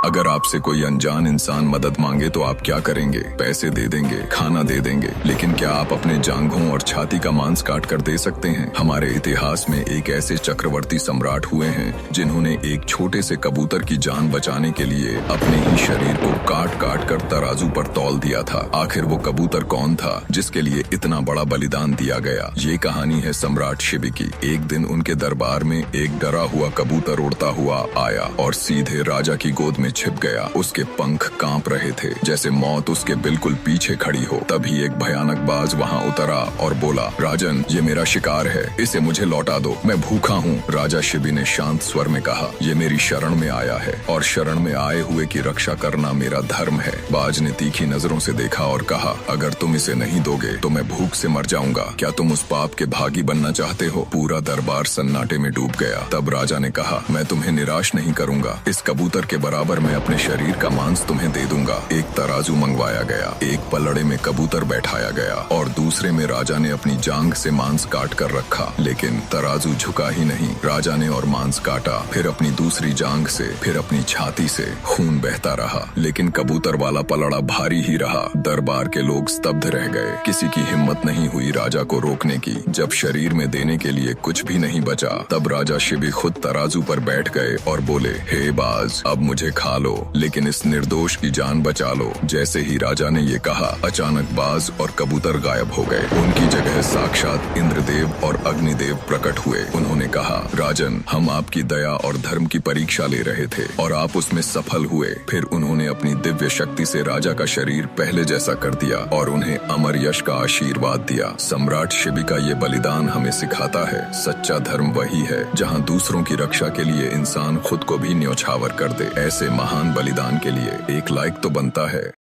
अगर आपसे कोई अनजान इंसान मदद मांगे तो आप क्या करेंगे? पैसे दे देंगे, खाना दे देंगे, लेकिन क्या आप अपने जांघों और छाती का मांस काट कर दे सकते हैं? हमारे इतिहास में एक ऐसे चक्रवर्ती सम्राट हुए हैं जिन्होंने एक छोटे से कबूतर की जान बचाने के लिए अपने ही शरीर को काट काट कर तराजू पर तौल दिया था। आखिर वो कबूतर कौन था जिसके लिए इतना बड़ा बलिदान दिया गया? ये कहानी है सम्राट शिबी की। एक दिन उनके दरबार में एक डरा हुआ कबूतर उड़ता हुआ आया और सीधे राजा की गोद में छिप गया। उसके पंख कांप रहे थे जैसे मौत उसके बिल्कुल पीछे खड़ी हो। तभी एक भयानक बाज वहां उतरा और बोला, राजन, ये मेरा शिकार है, इसे मुझे लौटा दो, मैं भूखा हूँ। राजा शिबी ने शांत स्वर में कहा, ये मेरी शरण में आया है और शरण में आए हुए की रक्षा करना मेरा धर्म है। बाज ने तीखी नजरों से देखा और कहा, अगर तुम इसे नहीं दोगे तो मैं भूख से मर जाऊंगा। क्या तुम उस पाप के भागी बनना चाहते हो? पूरा दरबार सन्नाटे में डूब गया। तब राजा ने कहा, मैं तुम्हें निराश नहीं करूंगा। इस कबूतर के बराबर मैं अपने शरीर का मांस तुम्हें दे दूंगा। एक तराजू मंगवाया गया, एक पलड़े में कबूतर बैठाया गया और दूसरे में राजा ने अपनी जांघ से मांस काट कर रखा, लेकिन तराजू झुका ही नहीं। राजा ने और मांस काटा, फिर अपनी दूसरी जांघ से, फिर अपनी छाती से। खून बहता रहा, लेकिन कबूतर वाला पलड़ा भारी ही रहा। दरबार के लोग स्तब्ध रह गए। किसी की हिम्मत नहीं हुई राजा को रोकने की। जब शरीर में देने के लिए कुछ भी नहीं बचा, तब राजा शिबी खुद तराजू पर बैठ गए और बोले, हे बाज, अब मुझे खा लो, लेकिन इस निर्दोष की जान बचा लो। जैसे ही राजा ने ये कहा, अचानक बाज और कबूतर गायब हो गए। उनकी जगह साक्षात इंद्रदेव और अग्निदेव प्रकट हुए। उन्होंने कहा, राजन, हम आपकी दया और धर्म की परीक्षा ले रहे थे और आप उसमें सफल हुए। फिर उन्होंने अपनी दिव्य शक्ति से राजा का शरीर पहले जैसा कर दिया और उन्हें अमर यश का आशीर्वाद दिया। सम्राट शिबी का ये बलिदान हमें सिखाता है, सच्चा धर्म वही है जहाँ दूसरों की रक्षा के लिए इंसान खुद को भी न्योछावर कर दे। ऐसे महान बलिदान के लिए एक लाइक तो बनता है।